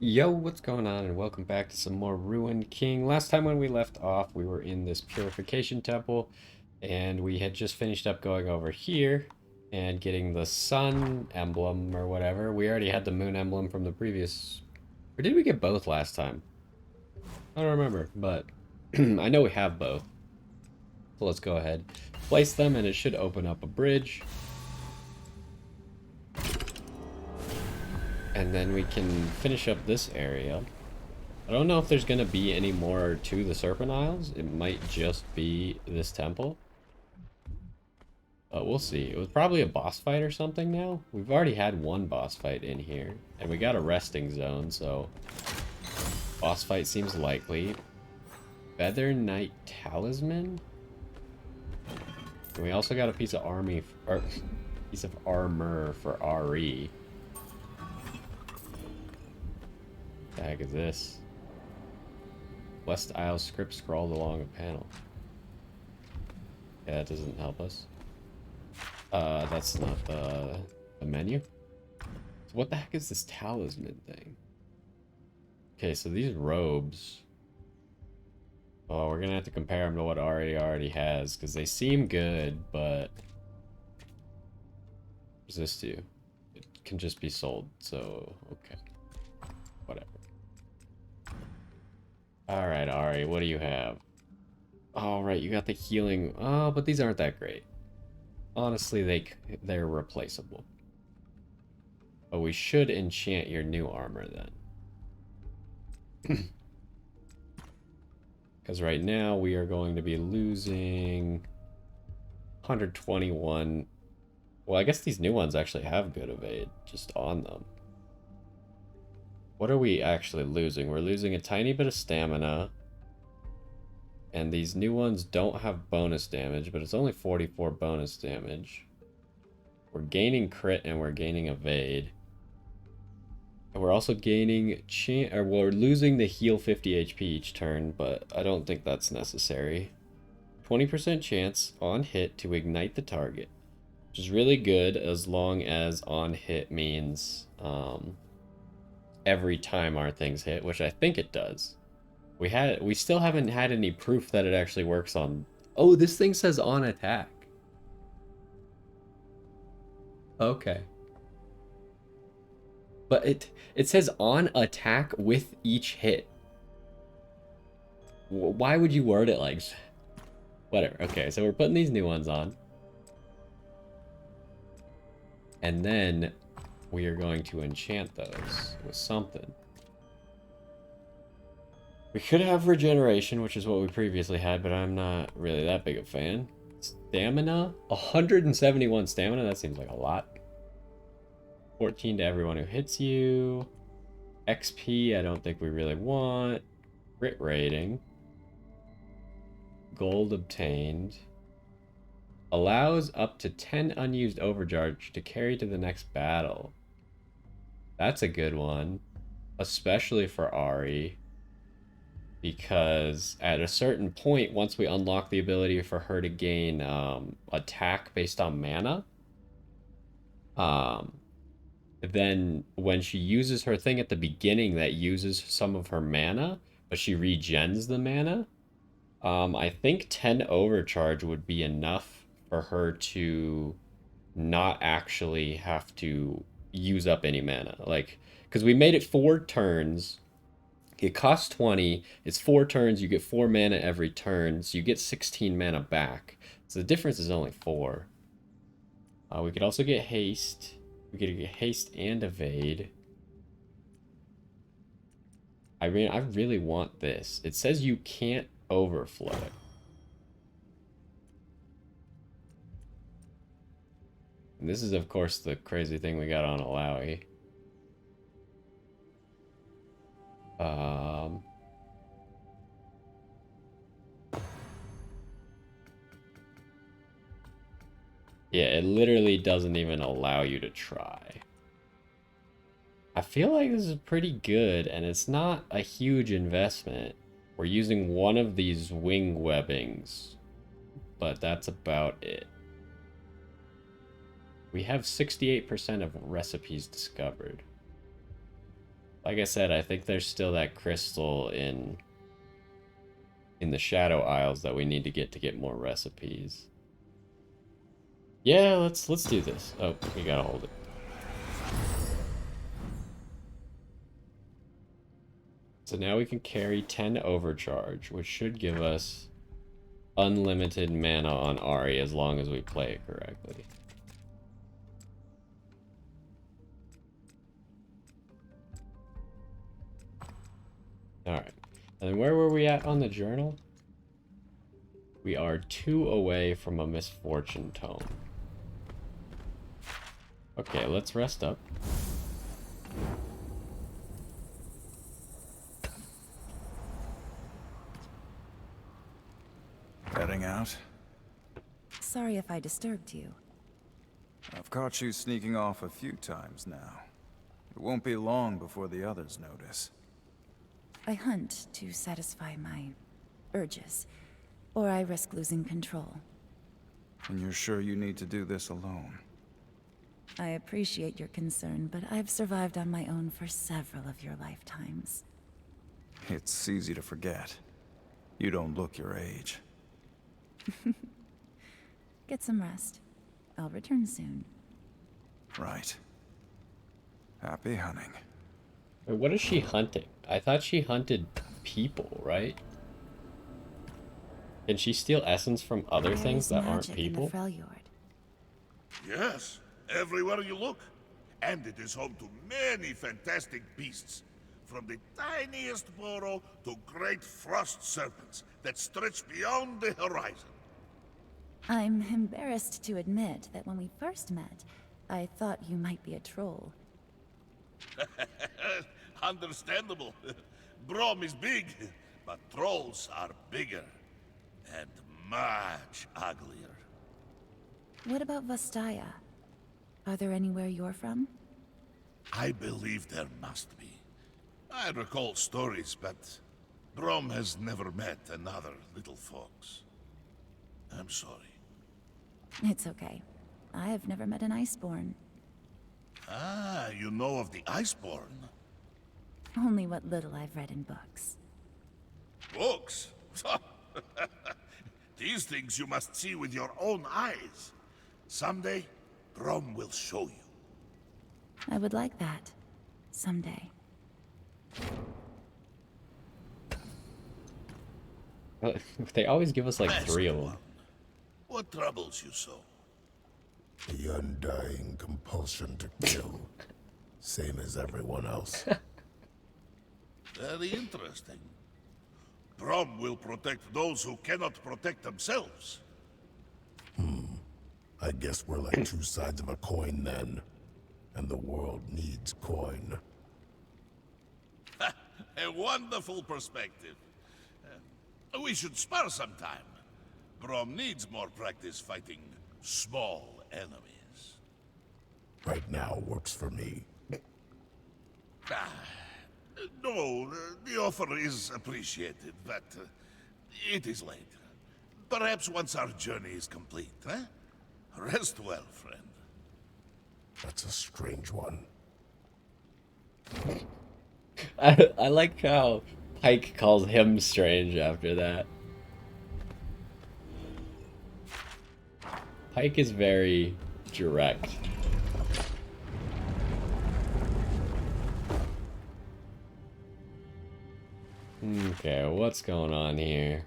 Yo, what's going on? And welcome back to some more Ruined King. Last time when we left off, we were in this purification temple, and we had just finished up going over here and getting the sun emblem or whatever. We already had the moon emblem from the previous. Or did we get both last time? I don't remember, but I know we have both. So let's go ahead, place them, and it should open up a bridge. And then we can finish up this area. I don't know if there's going to be any more to the Serpent Isles. It might just be this temple. But we'll see. It was probably a boss fight or something now. We've already had one boss fight in here. And we got a resting zone, so... Boss fight seems likely. Feather Knight Talisman? And we also got a piece of piece of armor for RE. What the heck is this? West Isle script scrawled along a panel. Yeah, that doesn't help us. That's not the menu. So what the heck is this talisman thing? Okay, so these robes. Oh, we're gonna have to compare them to what already has, because they seem good, but what does this do? It can just be sold, so okay. Whatever. Alright, Ari, what do you have? Oh, right, you got the healing. Oh, but these aren't that great. Honestly, they're replaceable. But we should enchant your new armor then. Because right now we are going to be losing 121. Well, I guess these new ones actually have good evade just on them. What are we actually losing? We're losing a tiny bit of stamina. And these new ones don't have bonus damage, but it's only 44 bonus damage. We're gaining crit and we're gaining evade. And we're also gaining or we're losing the heal 50 HP each turn, but I don't think that's necessary. 20% chance on hit to ignite the target, which is really good as long as on hit means every time our things hit, which I think it does. We still haven't had any proof that it actually works on. Oh, this thing says on attack. Okay. But it says on attack with each hit. Why would you word it like whatever. Okay, so we're putting these new ones on. And then we are going to enchant those with something. We could have regeneration, which is what we previously had, but I'm not really that big a fan. Stamina? 171 stamina? That seems like a lot. 14 to everyone who hits you. XP, I don't think we really want. Crit rating. Gold obtained. Allows up to 10 unused overcharge to carry to the next battle. That's a good one. Especially for Ari. Because at a certain point, once we unlock the ability for her to gain attack based on mana, then when she uses her thing at the beginning that uses some of her mana, but she regens the mana, I think 10 overcharge would be enough for her to not actually have to use up any mana. Like, because we made it 4 turns. It costs 20. It's 4 turns. You get 4 mana every turn. So you get 16 mana back. So the difference is only 4. We could also get haste. We could get haste and evade. I mean, I really want this. It says you can't overflow it. And this is, of course, the crazy thing we got on Alawi. Yeah, it literally doesn't even allow you to try. I feel like this is pretty good, and it's not a huge investment. We're using one of these wing webbings, but that's about it. We have 68% of recipes discovered. Like I said, I think there's still that crystal in the Shadow Isles that we need to get more recipes. Yeah, let's do this. Oh, we gotta hold it. So now we can carry 10 overcharge, which should give us unlimited mana on Ari as long as we play it correctly. Alright. And then where were we at on the journal? We are 2 away from a misfortune tome. Okay, let's rest up. Heading out? Sorry if I disturbed you. I've caught you sneaking off a few times now. It won't be long before the others notice. I hunt to satisfy my urges, or I risk losing control. And you're sure you need to do this alone? I appreciate your concern, but I've survived on my own for several of your lifetimes. It's easy to forget. You don't look your age. Get some rest. I'll return soon. Right. Happy hunting. Wait, what is she hunting? I thought she hunted people, right? Can she steal essence from other things that aren't people? Yes, everywhere you look. And it is home to many fantastic beasts. From the tiniest burrow to great frost serpents that stretch beyond the horizon. I'm embarrassed to admit that when we first met, I thought you might be a troll. Understandable. Brom is big, but trolls are bigger. And much uglier. What about Vastaya? Are there anywhere you're from? I believe there must be. I recall stories, but Brom has never met another little fox. I'm sorry. It's okay. I have never met an Iceborn. Ah, you know of the Iceborn? Only what little I've read in books. Books? These things you must see with your own eyes. Someday, Brom will show you. I would like that. Someday. They always give us like 3 of them. What troubles you so? The undying compulsion to kill. Same as everyone else. Very interesting. Brom will protect those who cannot protect themselves. I guess we're like two sides of a coin then. And the world needs coin. A wonderful perspective. We should spar sometime. Brom needs more practice fighting small enemies. Right now works for me. No, the offer is appreciated, but it is late. Perhaps once our journey is complete, huh? Rest well, friend. That's a strange one. I like how Pike calls him strange after that. Pike is very direct. Okay, what's going on here?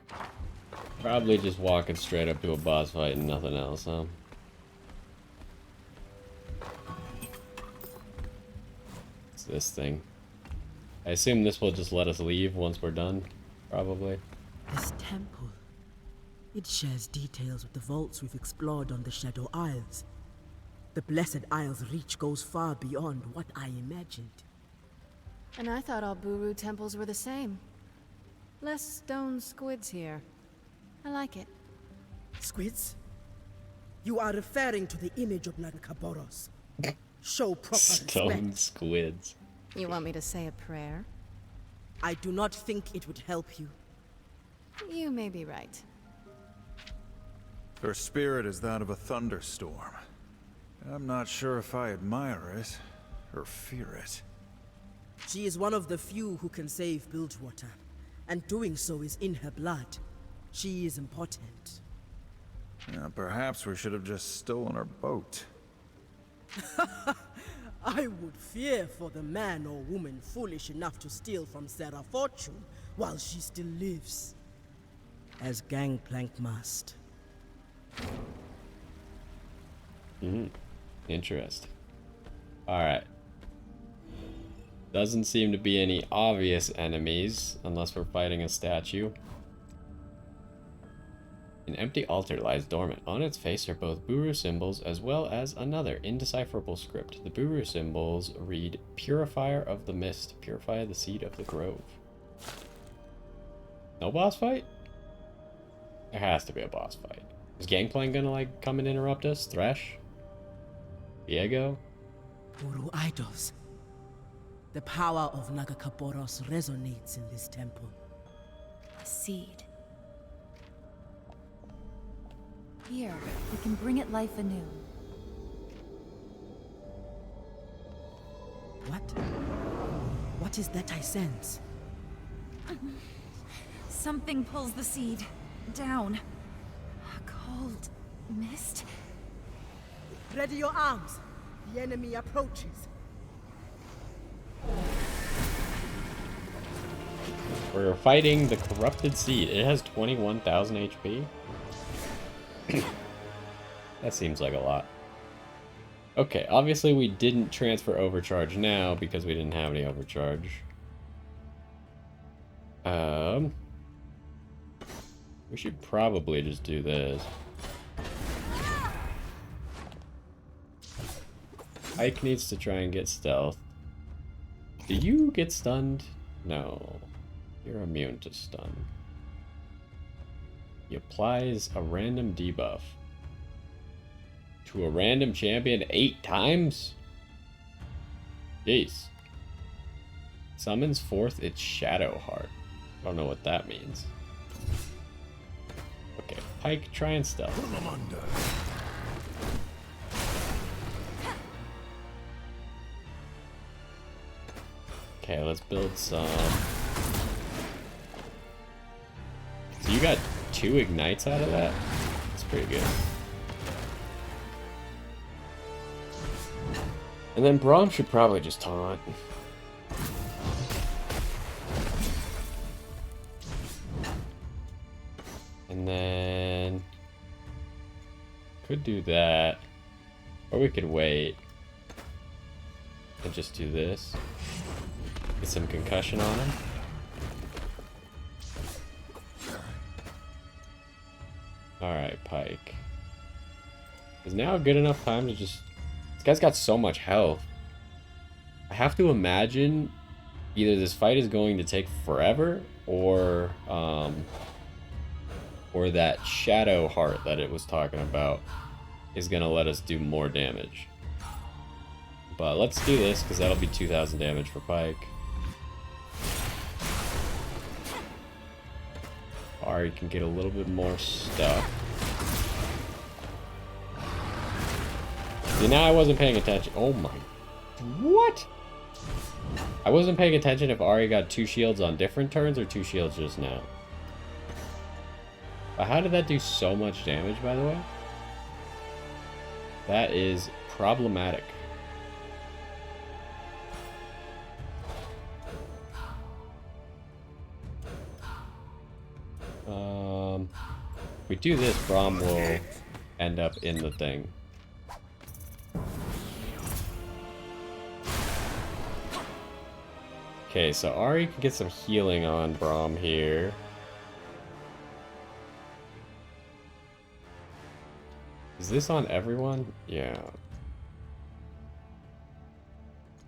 Probably just walking straight up to a boss fight and nothing else, huh? What's this thing? I assume this will just let us leave once we're done, probably. This temple. It shares details with the vaults we've explored on the Shadow Isles. The Blessed Isle's reach goes far beyond what I imagined. And I thought all Buru temples were the same. Less stone squids here. I like it. Squids? You are referring to the image of Nankaboros. Show proper Stone respect. squids. You want me to say a prayer? I do not think it would help you. You may be right. Her spirit is that of a thunderstorm. I'm not sure if I admire it or fear it. She is one of the few who can save Bilgewater, and doing so is in her blood. She is important. Perhaps we should have just stolen her boat. I would fear for the man or woman foolish enough to steal from Sarah Fortune while she still lives. As Gangplank must. Interesting. Alright. Doesn't seem to be any obvious enemies, unless we're fighting a statue. An empty altar lies dormant. On its face are both Buru symbols as well as another indecipherable script. The Buru symbols read, Purifier of the Mist, purify the seed of the grove. No boss fight? There has to be a boss fight. Is Gangplank gonna, like, come and interrupt us? Thresh? Diego? Buru idols. The power of Nagakaboros resonates in this temple. A seed. Here, we can bring it life anew. What? What is that I sense? Something pulls the seed down. A cold mist. Ready your arms. The enemy approaches. We're fighting the corrupted seed. It has 21,000 HP. That seems like a lot. Okay, obviously we didn't transfer overcharge now because we didn't have any overcharge. We should probably just do this. Ike needs to try and get stealth. Do you get stunned? No. You're immune to stun. He applies a random debuff to a random champion 8 times? Jeez. Summons forth its Shadow Heart. I don't know what that means. Okay, Pike, try and stealth. Pull them under. Okay, let's build some. So you got 2 ignites out of that? That's pretty good. And then Braum should probably just taunt. And then could do that. Or we could wait and just do this. Get some concussion on him. Alright, Pike. Is now a good enough time to just... This guy's got so much health. I have to imagine either this fight is going to take forever or that Shadow Heart that it was talking about is going to let us do more damage. But let's do this because that'll be 2,000 damage for Pike. Ari can get a little bit more stuff. See, now I wasn't paying attention. Oh my... What? I wasn't paying attention if Ari got 2 shields on different turns or 2 shields just now. But how did that do so much damage, by the way? That is problematic. If we do this, Braum will end up in the thing. Okay, so Ari can get some healing on Braum here. Is this on everyone? Yeah.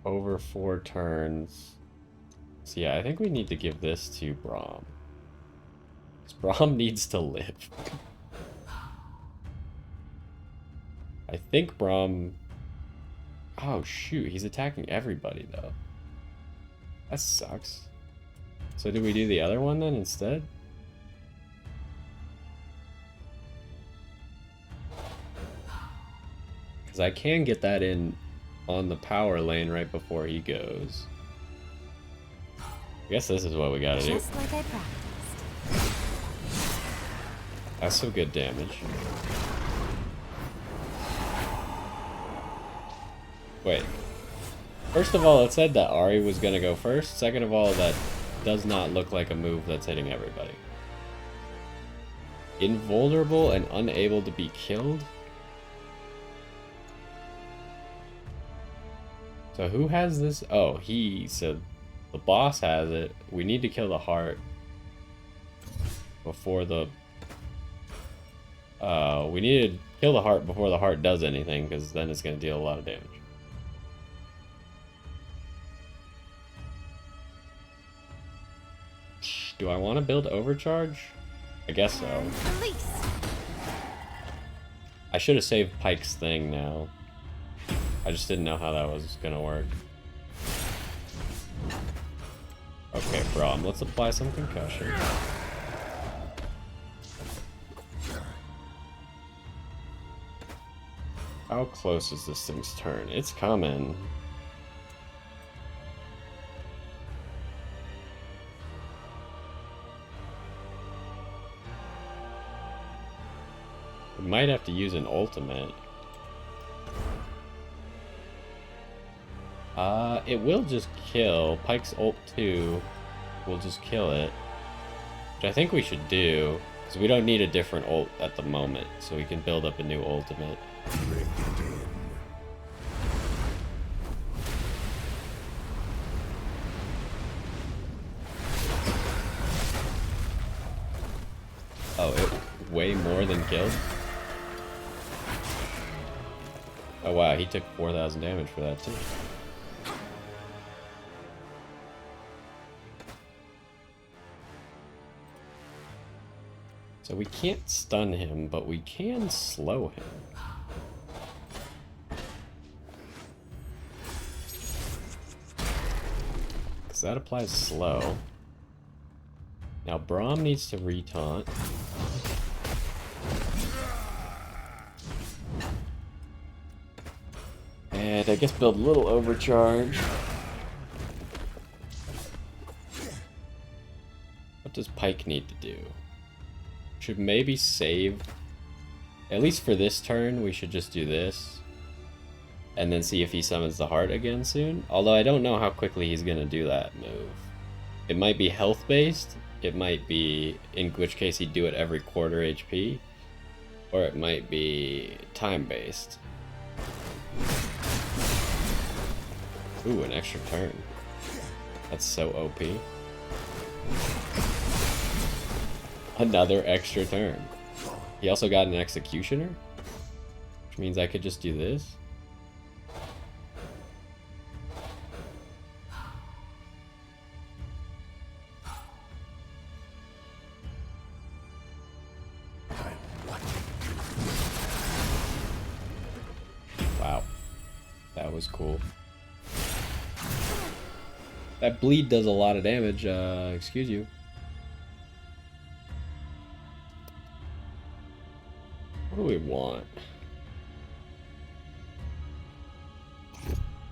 Over 4 turns. So yeah, I think we need to give this to Braum. Braum needs to live. I think Braum... Oh shoot, he's attacking everybody though. That sucks. So do we do the other one then instead? Because I can get that in on the power lane right before he goes. I guess this is what we gotta do. Just like I practiced. That's some good damage. Wait. First of all, it said that Ari was gonna go first. Second of all, that does not look like a move that's hitting everybody. Invulnerable and unable to be killed? So who has this? Oh, so the boss has it. We need to kill the heart before the... we need to kill the heart before the heart does anything, because then it's going to deal a lot of damage. Do I want to build overcharge? I guess so. Release. I should have saved Pike's thing now. I just didn't know how that was gonna work. Okay, Braum, let's apply some concussion. How close is this thing's turn? It's coming. We might have to use an ultimate. It will just kill. Pike's ult 2 will just kill it. Which I think we should do, because we don't need a different ult at the moment, so we can build up a new ultimate. Oh, it way more than killed? Oh wow, he took 4,000 damage for that too. So we can't stun him, but we can slow him. Because that applies slow. Now Braum needs to retaunt. And I guess build a little overcharge. What does Pike need to do? Should maybe save. At least for this turn, we should just do this. And then see if he summons the heart again soon. Although I don't know how quickly he's going to do that move. It might be health based. It might be, in which case he'd do it every quarter HP. Or it might be time based. Ooh, an extra turn. That's so OP. Another extra turn. He also got an executioner, which means I could just do this. Wow, that was cool. That bleed does a lot of damage, excuse you. What do we want?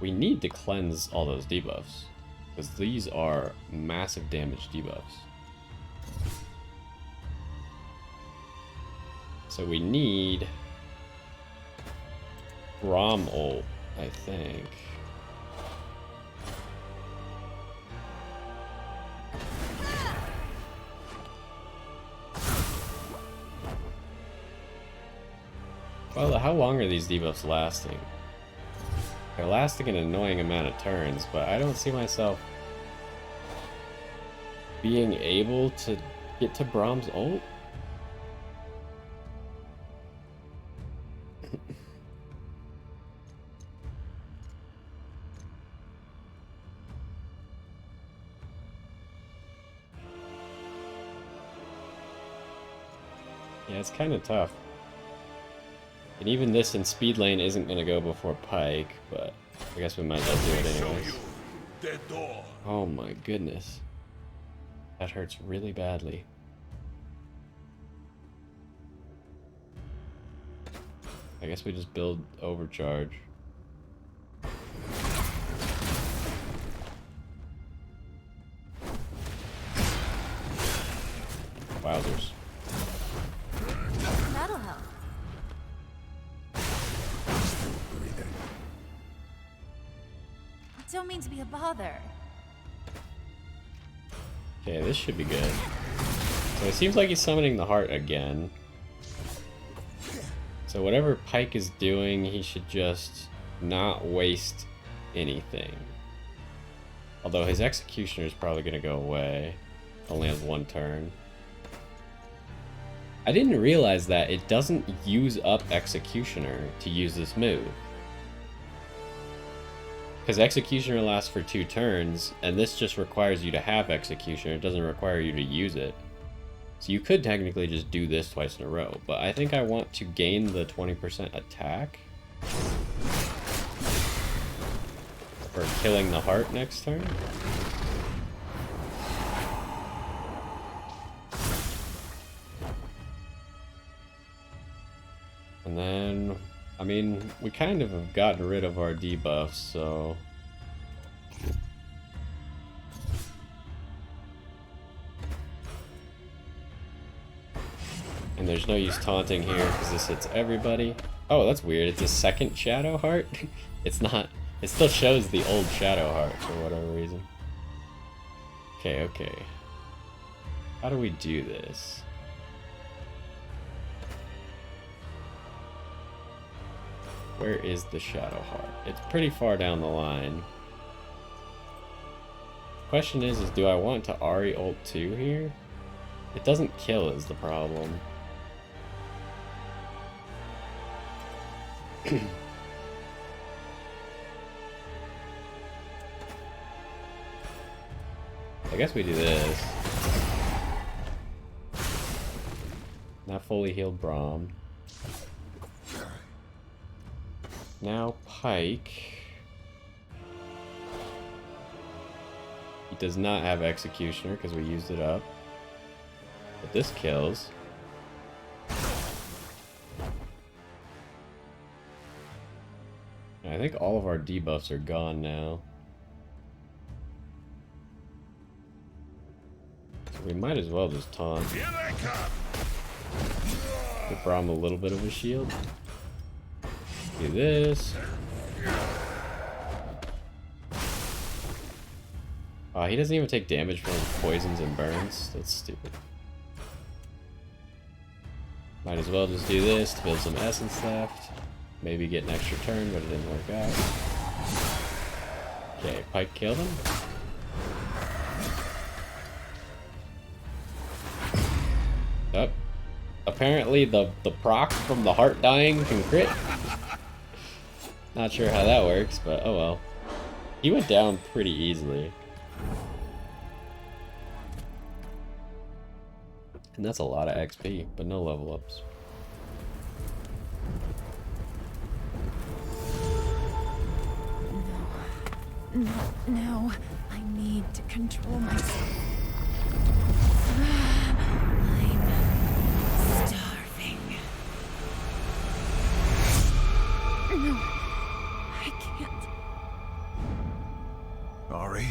We need to cleanse all those debuffs, because these are massive damage debuffs. So we need Rom ult, I think. Well, how long are these debuffs lasting? They're lasting an annoying amount of turns, but I don't see myself being able to get to Braum's ult. Yeah, it's kind of tough. And even this in speed lane isn't going to go before Pike, but I guess we might as well do it anyways. Oh my goodness. That hurts really badly. I guess we just build overcharge. Wowzers. That'll help. Don't mean to be a bother. Okay, this should be good. So it seems like he's summoning the heart again. So whatever Pike is doing, he should just not waste anything. Although his Executioner is probably going to go away. Only has 1 turn. I didn't realize that it doesn't use up Executioner to use this move. Because Executioner lasts for 2 turns, and this just requires you to have Executioner. It doesn't require you to use it. So you could technically just do this twice in a row, but I think I want to gain the 20% attack for killing the heart next turn. And then, I mean, we kind of have gotten rid of our debuffs, so... And there's no use taunting here because this hits everybody. Oh, that's weird. It's a second Shadow Heart? It's not. It still shows the old Shadow Heart for whatever reason. Okay, okay. How do we do this? Where is the Shadow Heart? It's pretty far down the line. Question is do I want to Ari ult 2 here? It doesn't kill is the problem. I guess we do this. Not fully healed Braum. Now Pike. He does not have Executioner because we used it up. But this kills. I think all of our debuffs are gone now. So we might as well just taunt. Here they come. Give Braum a little bit of a shield. Do this. He doesn't even take damage from poisons and burns. That's stupid. Might as well just do this to build some essence left. Maybe get an extra turn, but it didn't work out. Okay, Pike killed him. Yep. Apparently the proc from the heart dying can crit. Not sure how that works, but oh well. He went down pretty easily. And that's a lot of XP, but no level ups. No. I need to control myself. I'm starving. No, I can't. Ari?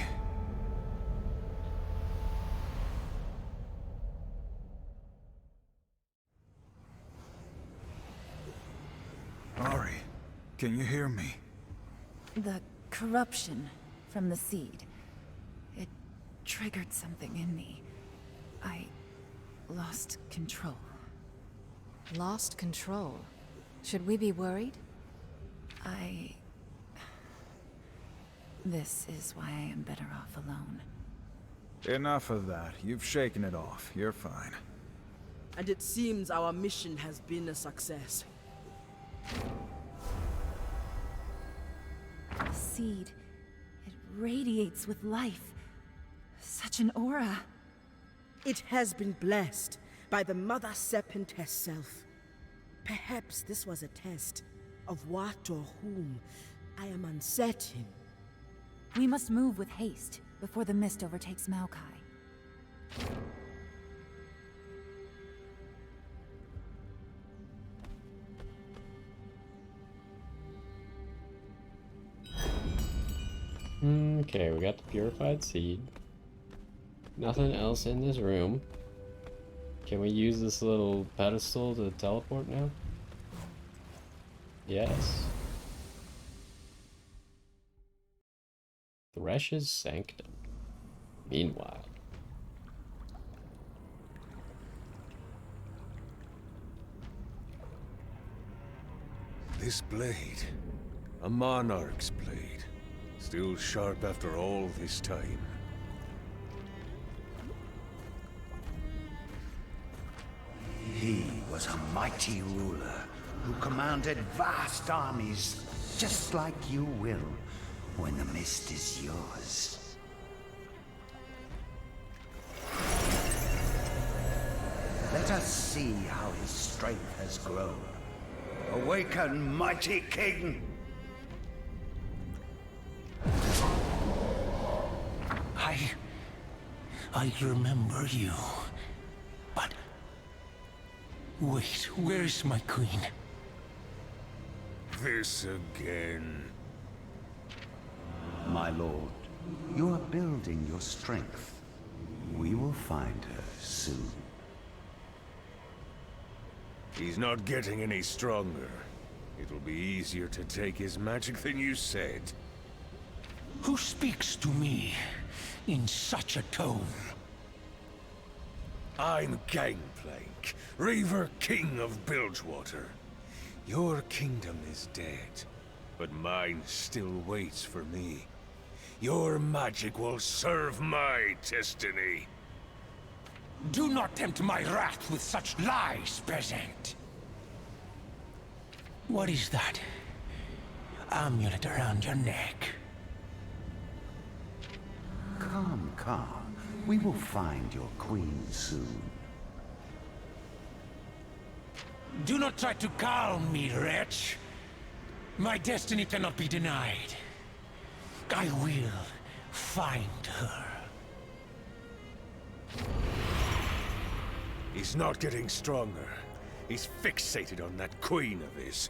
Ari, can you hear me? The corruption from the seed. It triggered something in me. I lost control. Lost control. Should we be worried? This is why I am better off alone. Enough of that. You've shaken it off. You're fine. And it seems our mission has been a success. The seed, it radiates with life. Such an aura. It has been blessed by the Mother Serpent herself. Perhaps this was a test of what or whom. I am uncertain. We must move with haste before the mist overtakes Maokai. Okay, we got the purified seed. Nothing else in this room. Can we use this little pedestal to teleport now? Yes. Thresh's Sanctum. Meanwhile. This blade, a monarch's blade, still sharp after all this time. He was a mighty ruler who commanded vast armies, just like you will, when the mist is yours. Let us see how his strength has grown. Awaken, mighty king! I remember you. But... wait, where's my queen? This again. My lord, you are building your strength. We will find her soon. He's not getting any stronger. It'll be easier to take his magic than you said. Who speaks to me in such a tone? I'm Gangplank, Reaver King of Bilgewater. Your kingdom is dead, but mine still waits for me. Your magic will serve my destiny. Do not tempt my wrath with such lies, peasant. What is that? Amulet around your neck. Calm, calm. We will find your queen soon. Do not try to calm me, wretch. My destiny cannot be denied. I will find her. He's not getting stronger. He's fixated on that queen of his.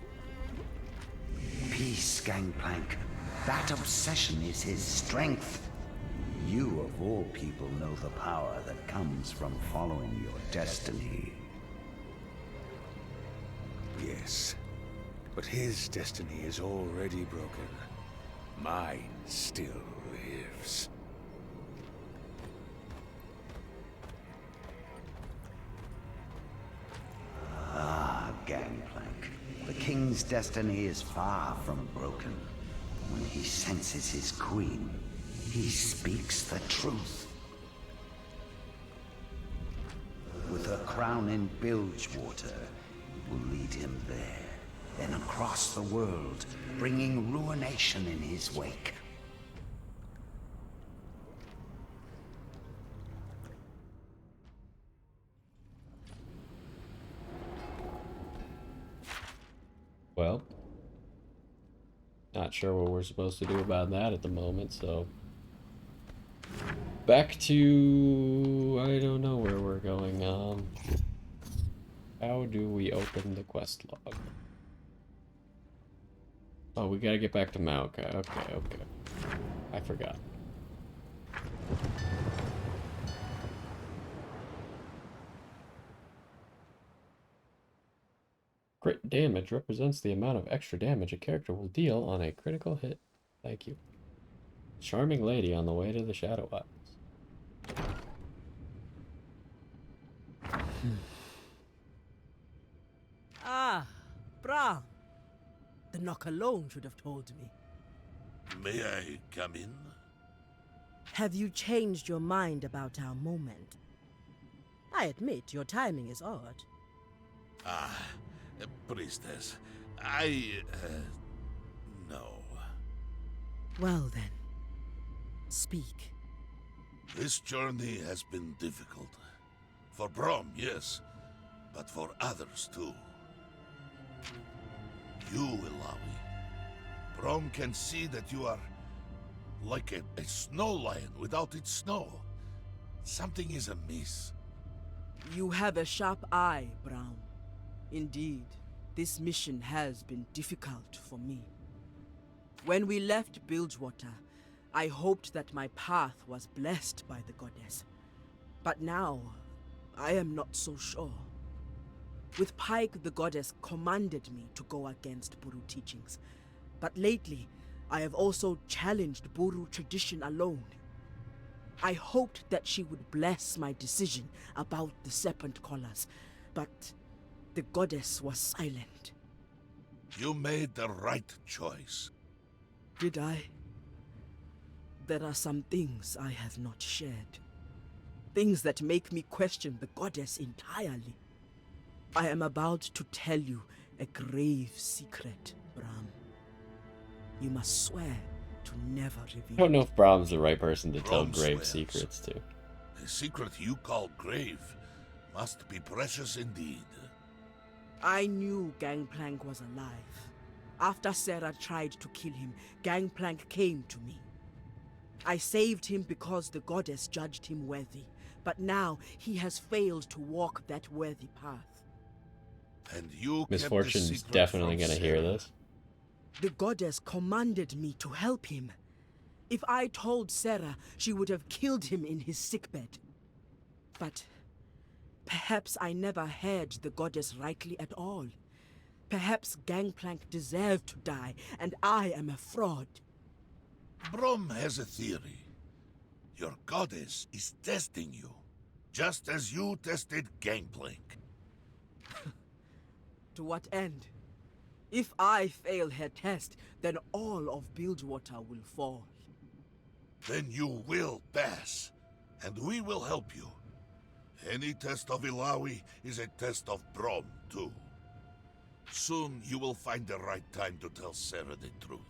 Peace, Gangplank. That obsession is his strength. You, of all people, know the power that comes from following your destiny. Yes, but his destiny is already broken. Mine still lives. Ah, Gangplank. The king's destiny is far from broken. When he senses his queen, he speaks the truth. With her crown in Bilgewater, it will lead him there, then across the world, bringing ruination in his wake. Well, not sure what we're supposed to do about that at the moment, so back to I don't know where we're going. How do we open the quest log? Oh, we gotta get back to Maokai. Okay. I forgot. Crit damage represents the amount of extra damage a character will deal on a critical hit. Thank you. Charming lady on the way to the Shadow Isles. Ah, Bra. The knock alone should have told me. May I come in? Have you changed your mind about our moment? I admit your timing is odd. Ah, priestess. No. Well then, speak. This journey has been difficult. For Brom, yes, but for others too. You, Ilawi. Brom can see that you are like a snow lion without its snow. Something is amiss. You have a sharp eye, Brown. Indeed, this mission has been difficult for me. When we left Bilgewater, I hoped that my path was blessed by the goddess. But now, I am not so sure. With Pike, the goddess commanded me to go against Buru teachings. But lately, I have also challenged Buru tradition alone. I hoped that she would bless my decision about the serpent collars, but the goddess was silent. You made the right choice. Did I? There are some things I have not shared. Things that make me question the goddess entirely. I am about to tell you a grave secret, Brahm. You must swear to never reveal I don't know if Brahm's the right person to tell Brahm grave swears. secrets to. The secret you call grave must be precious indeed. I knew Gangplank was alive. After Sarah tried to kill him, Gangplank came to me. I saved him because the goddess judged him worthy, but now he has failed to walk that worthy path. And you Miss kept the Fortune's secret definitely from gonna hear Sarah. this. The goddess commanded me to help him. If I told Sarah, she would have killed him in his sickbed. But perhaps I never heard the goddess rightly at all. Perhaps Gangplank deserved to die, and I am a fraud. Brom has a theory. Your goddess is testing you, just as you tested Gangplank. To what end? If I fail her test, then all of Bilgewater will fall. Then you will pass, and we will help you. Any test of Ilawi is a test of Brom, too. Soon you will find the right time to tell Sarah the truth.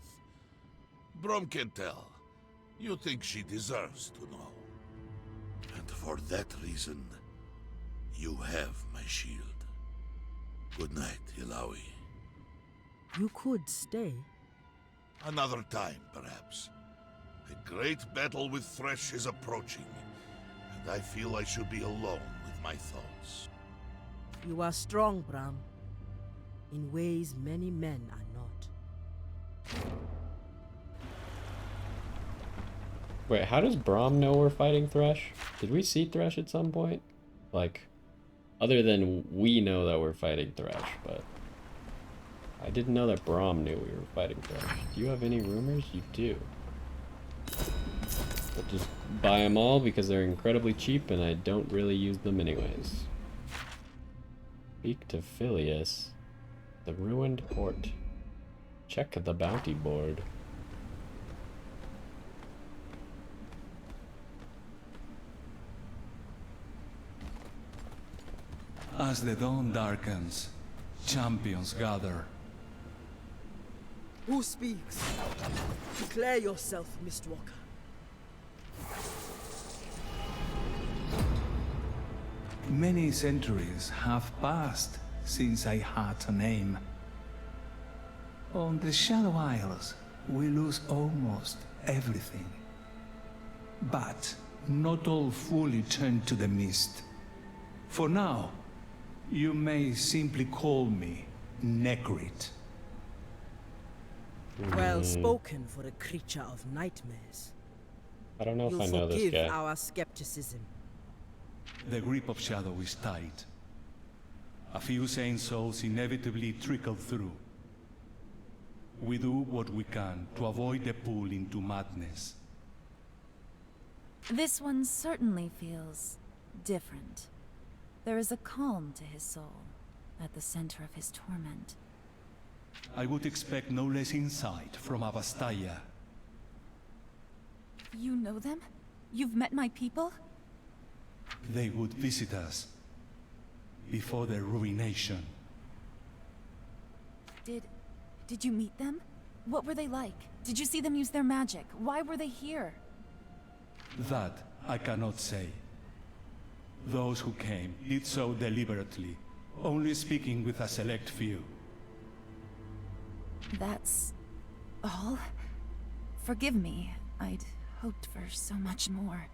Brom can tell. You think she deserves to know. And for that reason, you have my shield. Good night, Ilawi. You could stay. Another time, perhaps. A great battle with Thresh is approaching, and I feel I should be alone with my thoughts. You are strong, Bram. In ways many men are not. Wait, how does Brahm know we're fighting Thresh? Did we see Thresh at some point? Like, other than we know that we're fighting Thresh, but I didn't know that Brahm knew we were fighting Thresh. Do you have any rumors? You do. We'll just buy them all because they're incredibly cheap and I don't really use them anyways. Speak to Phileas. The ruined port. Check the bounty board. As the dawn darkens, champions gather. Who speaks? Declare yourself, Mistwalker. Many centuries have passed since I had a name. On the Shadow Isles, we lose almost everything. But not all fully turn to the mist. For now, you may simply call me Necrit. Well spoken for a creature of nightmares. I don't know if You'll I know this forgive guy. our skepticism. The grip of Shadow is tight. A few sane souls inevitably trickle through. We do what we can to avoid the pull into madness. This one certainly feels different. There is a calm to his soul, at the center of his torment. I would expect no less insight from Avastaya. You know them? You've met my people? They would visit us before their ruination. Did you meet them? What were they like? Did you see them use their magic? Why were they here? That I cannot say. Those who came did so deliberately, only speaking with a select few. That's all? Forgive me. I'd hoped for so much more.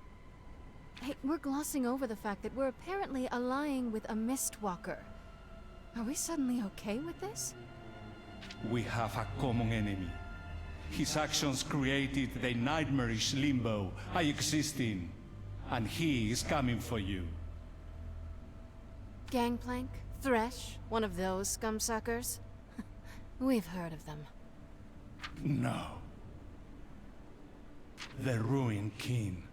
Hey, we're glossing over the fact that we're apparently allying with a Mistwalker. Are we suddenly okay with this? We have a common enemy. His actions created the nightmarish limbo I exist in, and he is coming for you. Gangplank? Thresh? One of those scum-suckers? We've heard of them. No. The Ruined King.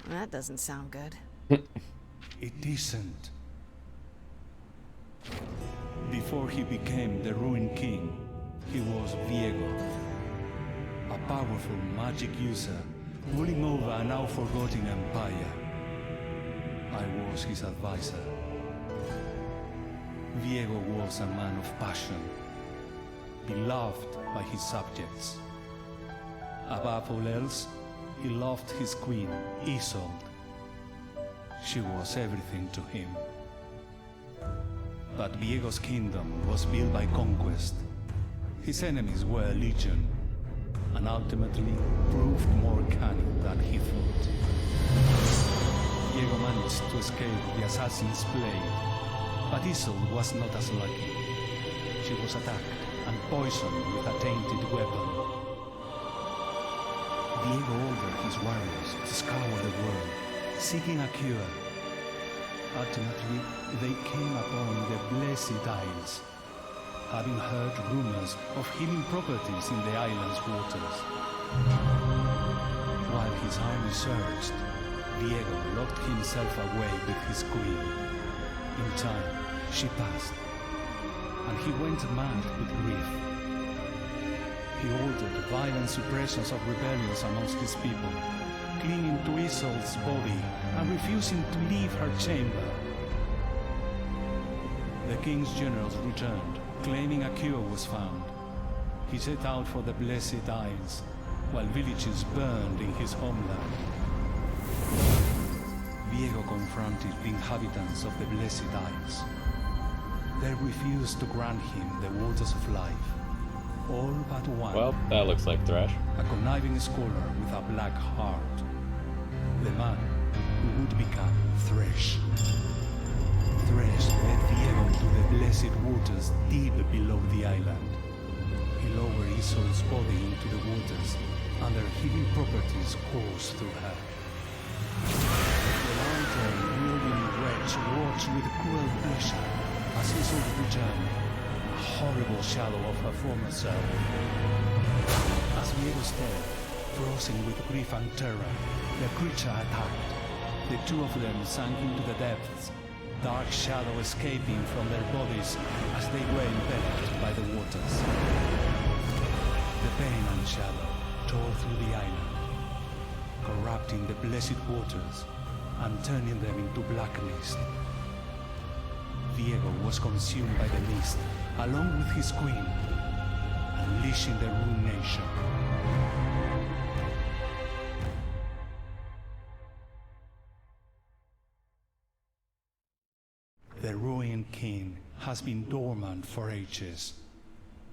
That doesn't sound good. It isn't. Before he became the Ruined King, he was Viego, a powerful magic user ruling over a now forgotten empire. I was his advisor. Viego was a man of passion, beloved by his subjects. Above all else, he loved his queen, Isolde. She was everything to him. But Viego's kingdom was built by conquest. His enemies were legion, and ultimately proved more cunning than he thought. Viego managed to escape the assassin's blade, but Isolde was not as lucky. She was attacked and poisoned with a tainted weapon. Viego ordered his warriors to scour the world, seeking a cure. Ultimately, they came upon the Blessed Isles, having heard rumors of healing properties in the island's waters. While his army searched, Viego locked himself away with his queen. In time, she passed, and he went mad with grief. He ordered violent suppressions of rebellions amongst his people, clinging to Isolde's body and refusing to leave her chamber. The king's generals returned, claiming a cure was found. He set out for the Blessed Isles, while villages burned in his homeland. Viego confronted the inhabitants of the Blessed Isles. They refused to grant him the waters of life. All but one. Well, that looks like Thresh. A conniving scholar with a black heart. The man who would become Thresh. Thresh led Viego to the blessed waters deep below the island. He lowered Isolde's body into the waters, and their healing properties coursed through her. The lantern wielding wretch watched with cruel pleasure as Isolde returned, a horrible shadow of her former self. As Viego stared, frozen with grief and terror, the creature attacked. The two of them sank into the depths, dark shadow escaping from their bodies as they were enveloped by the waters. The pain and shadow tore through the island, corrupting the blessed waters and turning them into black mist. Viego was consumed by the mist, along with his queen, unleashing the ruination. The Ruined King has been dormant for ages.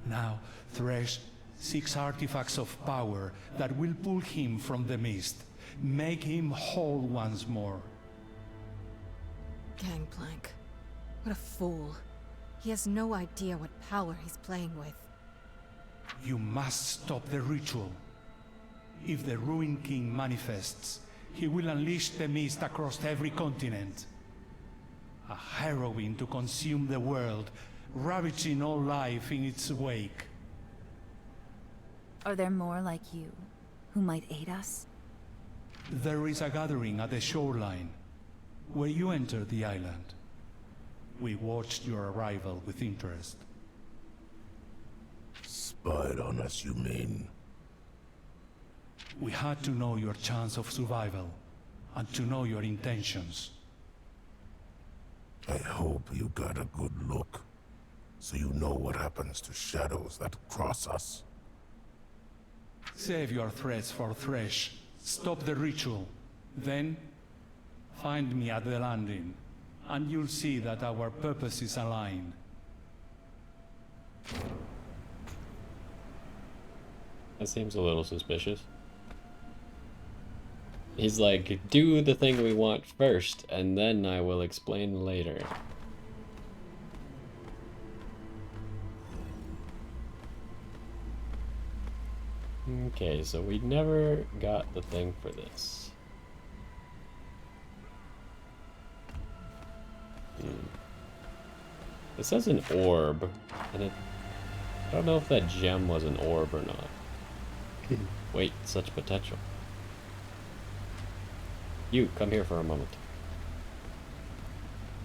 Now, Thresh seeks artifacts of power that will pull him from the mist, make him whole once more. Gangplank. What a fool. He has no idea what power he's playing with. You must stop the ritual. If the Ruined King manifests, he will unleash the mist across every continent. A heroine to consume the world, ravaging all life in its wake. Are there more like you, who might aid us? There is a gathering at the shoreline, where you entered the island. We watched your arrival with interest. Spied on us, you mean? We had to know your chance of survival, and to know your intentions. I hope you got a good look, so you know what happens to shadows that cross us. Save your threats for Thresh. Stop the ritual. Then, find me at the landing, and you'll see that our purposes align. That seems a little suspicious. He's like, do the thing we want first, and then I will explain later. Okay, so we never got the thing for this. It says an orb, and I don't know if that gem was an orb or not. Wait, such potential. You, come here for a moment.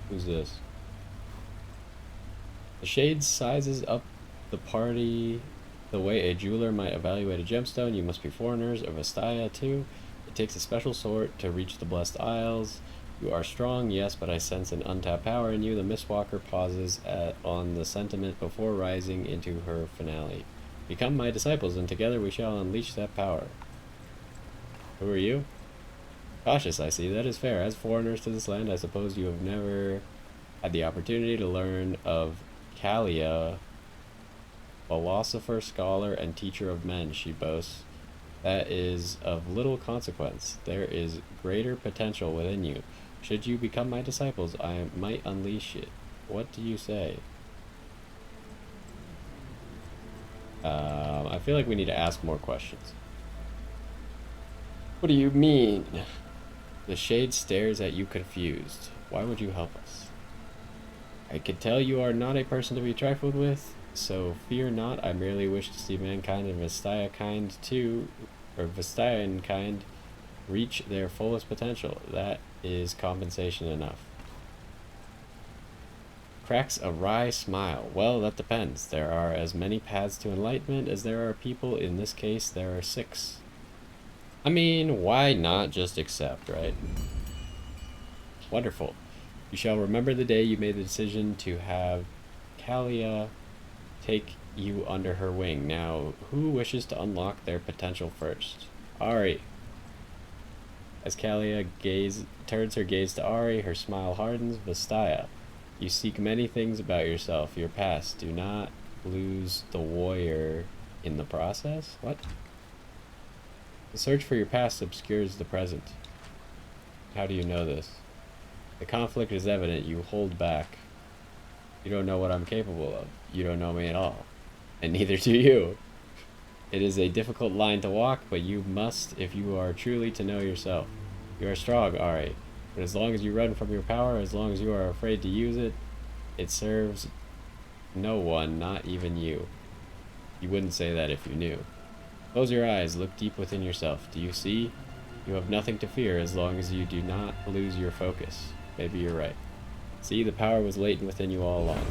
Who's this? The shade sizes up the party the way a jeweler might evaluate a gemstone. You must be foreigners of Vestaya too. It takes a special sort to reach the Blessed Isles. You are strong, yes, but I sense an untapped power in you. The Mistwalker pauses on the sentiment before rising into her finale. Become my disciples, and together we shall unleash that power. Who are you? Cautious, I see. That is fair. As foreigners to this land, I suppose you have never had the opportunity to learn of Kalia, philosopher, scholar, and teacher of men, she boasts. That is of little consequence. There is greater potential within you. Should you become my disciples, I might unleash it. What do you say? I feel like we need to ask more questions. What do you mean? The shade stares at you confused. Why would you help us? I can tell you are not a person to be trifled with, so fear not. I merely wish to see mankind and Vestayan kind reach their fullest potential. That is compensation enough. Cracks a wry smile. Well, that depends. There are as many paths to enlightenment as there are people. In this case, there are 6. I mean, why not just accept, right? Wonderful. You shall remember the day you made the decision to have Kalia take you under her wing. Now, who wishes to unlock their potential first? Ari. As Kalia turns her gaze to Ari, her smile hardens. Vestaya. You seek many things about yourself, your past. Do not lose the warrior in the process? What? The search for your past obscures the present. How do you know this? The conflict is evident. You hold back. You don't know what I'm capable of. You don't know me at all. And neither do you. It is a difficult line to walk, but you must if you are truly to know yourself. You are strong, Ari. But as long as you run from your power, as long as you are afraid to use it, it serves no one, not even you. You wouldn't say that if you knew. Close your eyes, look deep within yourself. Do you see? You have nothing to fear as long as you do not lose your focus. Maybe you're right. See, the power was latent within you all along.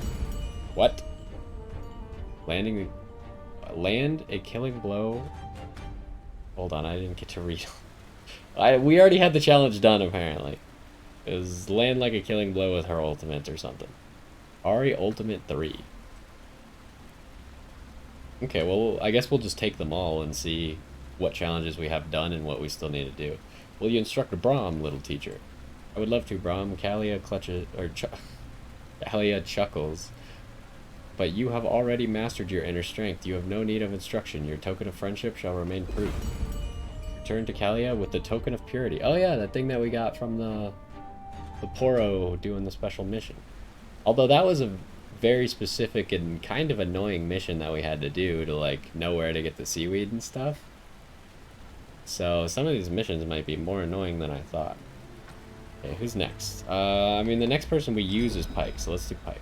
What? Land a killing blow. Hold on, I didn't get to read. We already had the challenge done, apparently. It was land like a killing blow with her ultimate or something. Ari Ultimate 3. Okay, well, I guess we'll just take them all and see what challenges we have done and what we still need to do. Will you instruct Brahm, little teacher? I would love to, Brahm. Kalia chuckles. But you have already mastered your inner strength. You have no need of instruction. Your token of friendship shall remain proof. Return to Kalia with the token of purity. Oh yeah, that thing that we got from the Poro doing the special mission. Although that was a very specific and kind of annoying mission that we had to do to like know where to get the seaweed and stuff. So some of these missions might be more annoying than I thought. Okay, who's next? I mean, the next person we use is Pike, so let's do Pike.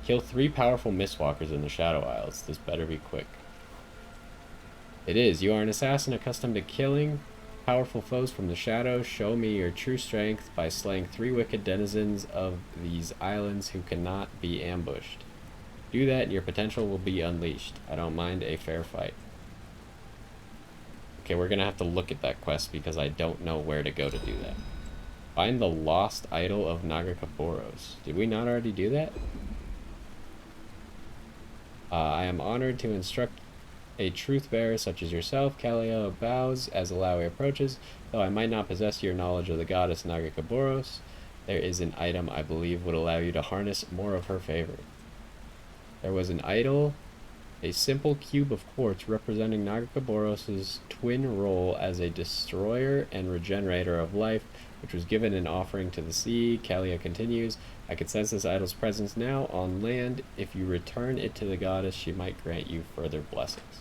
Kill 3 powerful Mistwalkers in the Shadow Isles. This better be quick. It is. You are an assassin accustomed to killing powerful foes from the shadows. Show me your true strength by slaying 3 wicked denizens of these islands who cannot be ambushed. Do that and your potential will be unleashed. I don't mind a fair fight. Okay, we're gonna have to look at that quest because I don't know where to go to do that. Find the lost idol of Nagakaboros. Did we not already do that? I am honored to instruct a truth-bearer such as yourself. Kalia bows as Alawi approaches. Though I might not possess your knowledge of the goddess Nagakaboros, there is an item I believe would allow you to harness more of her favor. There was an idol, a simple cube of quartz representing Nagakaboros' twin role as a destroyer and regenerator of life, which was given in offering to the sea. Kalia continues, I can sense this idol's presence now on land. If you return it to the goddess, she might grant you further blessings.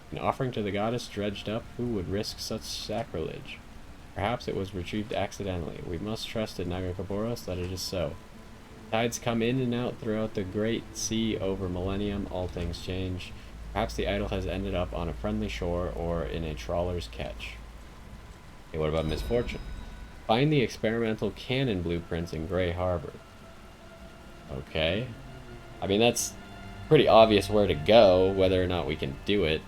An offering to the goddess dredged up, who would risk such sacrilege? Perhaps it was retrieved accidentally. We must trust in Nagakaboros that it is so. Tides come in and out throughout the great sea over millennium. All things change. Perhaps the idol has ended up on a friendly shore or in a trawler's catch. Okay, what about misfortune? Find the experimental cannon blueprints in Gray Harbor. Okay. I mean, that's pretty obvious where to go, whether or not we can do it.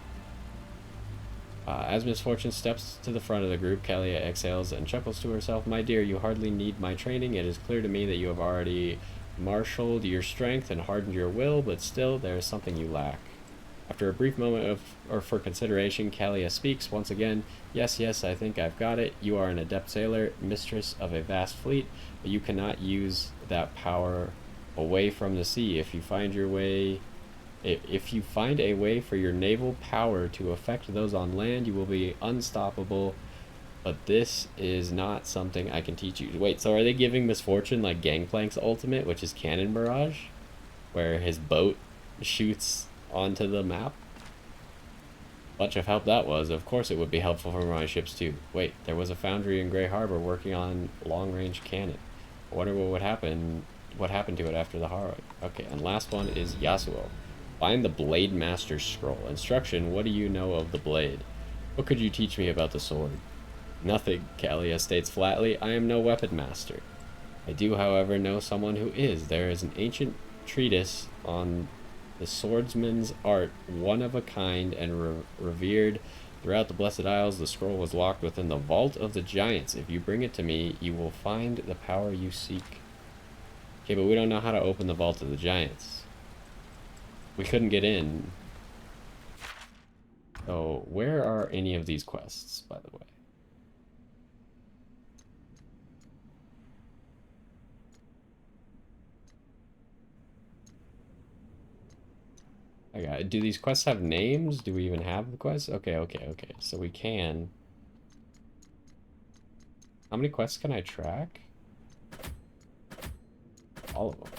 As Misfortune steps to the front of the group, Kalia exhales and chuckles to herself. My dear, you hardly need my training. It is clear to me that you have already marshaled your strength and hardened your will, but still, there is something you lack. After a brief moment for consideration, Kalia speaks once again. Yes, I think I've got it. You are an adept sailor, mistress of a vast fleet, but you cannot use that power away from the sea. If you find a way for your naval power to affect those on land, you will be unstoppable. But this is not something I can teach you. Wait, so are they giving Misfortune like Gangplank's ultimate, which is Cannon Barrage, where his boat shoots onto the map? Much of help that was. Of course it would be helpful for my ships too. Wait, there was a foundry in Gray Harbor working on long-range cannon. I wonder what happened to it after the Harrowing. Okay, and last one is Yasuo. Find the Blade Master's Scroll. Instruction, what do you know of the blade? What could you teach me about the sword? Nothing, Kalia states flatly. I am no weapon master. I do, however, know someone who is. There is an ancient treatise on the swordsman's art, one of a kind and revered throughout the Blessed Isles. The scroll was locked within the Vault of the Giants. If you bring it to me, you will find the power you seek. Okay, but we don't know how to open the Vault of the Giants. We couldn't get in. So, where are any of these quests, by the way? Do these quests have names? Do we even have the quests? Okay. So we can. How many quests can I track? All of them.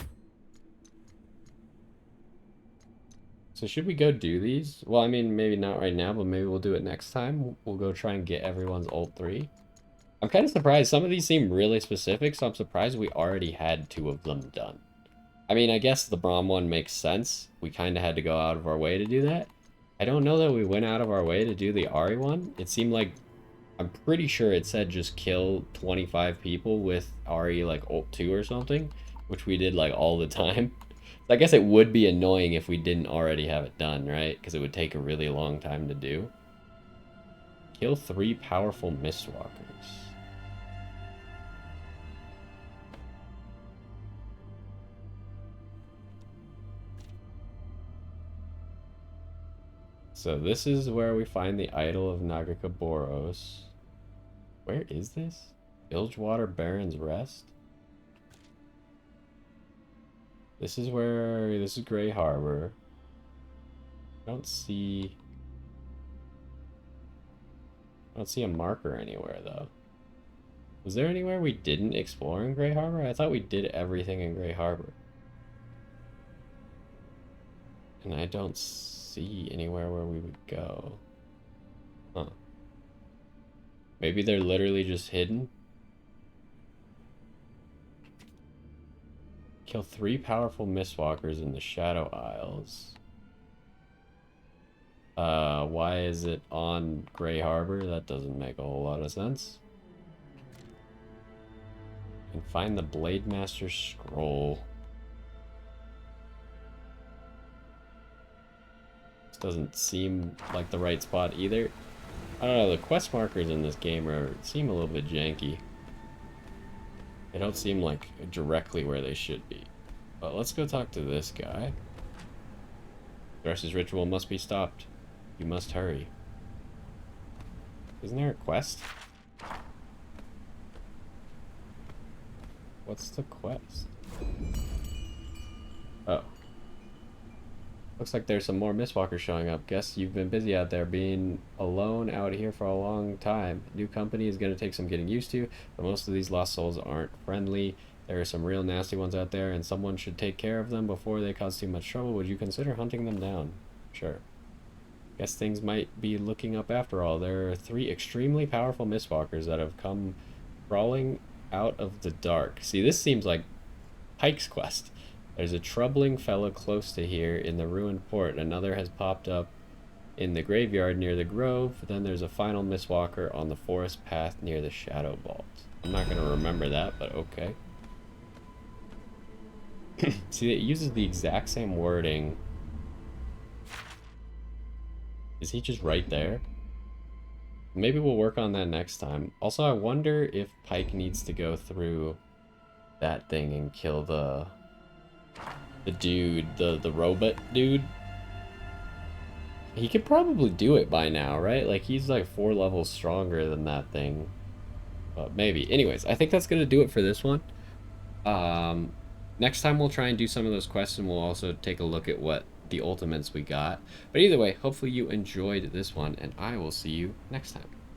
So should we go do these? Well, I mean, maybe not right now, but maybe we'll do it next time. We'll go try and get everyone's ult 3. I'm kind of surprised. Some of these seem really specific, so I'm surprised we already had 2 of them done. I mean, I guess the Braum one makes sense. We kind of had to go out of our way to do that. I don't know that we went out of our way to do the Ari one. It seemed like, I'm pretty sure it said just kill 25 people with Ari like ult 2 or something, which we did like all the time. So I guess it would be annoying if we didn't already have it done, right? Because it would take a really long time to do. Kill 3 powerful Mistwalkers. So this is where we find the idol of Nagakaboros. Where is this? Bilgewater Baron's Rest? This is Gray Harbor. I don't see a marker anywhere though. Was there anywhere we didn't explore in Gray Harbor? I thought we did everything in Gray Harbor. And I don't see anywhere where we would go. Huh. Maybe they're literally just hidden? Kill 3 powerful Mistwalkers in the Shadow Isles. Why is it on Gray Harbor? That doesn't make a whole lot of sense. And find the Blade Master's Scroll. This doesn't seem like the right spot either. I don't know, the quest markers in this game seem a little bit janky. They don't seem like directly where they should be. But let's go talk to this guy. Thrush's ritual must be stopped. You must hurry. Isn't there a quest? What's the quest? Oh. Looks like there's some more Mistwalkers showing up. Guess you've been busy out there being alone out here for a long time. New company is going to take some getting used to, but most of these lost souls aren't friendly. There are some real nasty ones out there, and someone should take care of them before they cause too much trouble. Would you consider hunting them down? Sure. Guess things might be looking up after all. There are 3 extremely powerful Mistwalkers that have come crawling out of the dark. See, this seems like Pike's quest. There's a troubling fellow close to here in the ruined port. Another has popped up in the graveyard near the grove. Then there's a final Mistwalker on the forest path near the Shadow Vault. I'm not going to remember that, but okay. See, it uses the exact same wording. Is he just right there? Maybe we'll work on that next time. Also, I wonder if Pike needs to go through that thing and kill the dude, the robot dude. He could probably do it by now, right? Like, he's like 4 levels stronger than that thing. But maybe. Anyways, I think that's going to do it for this one. Next time we'll try and do some of those quests, and we'll also take a look at what the ultimates we got. But either way, hopefully you enjoyed this one, and I will see you next time.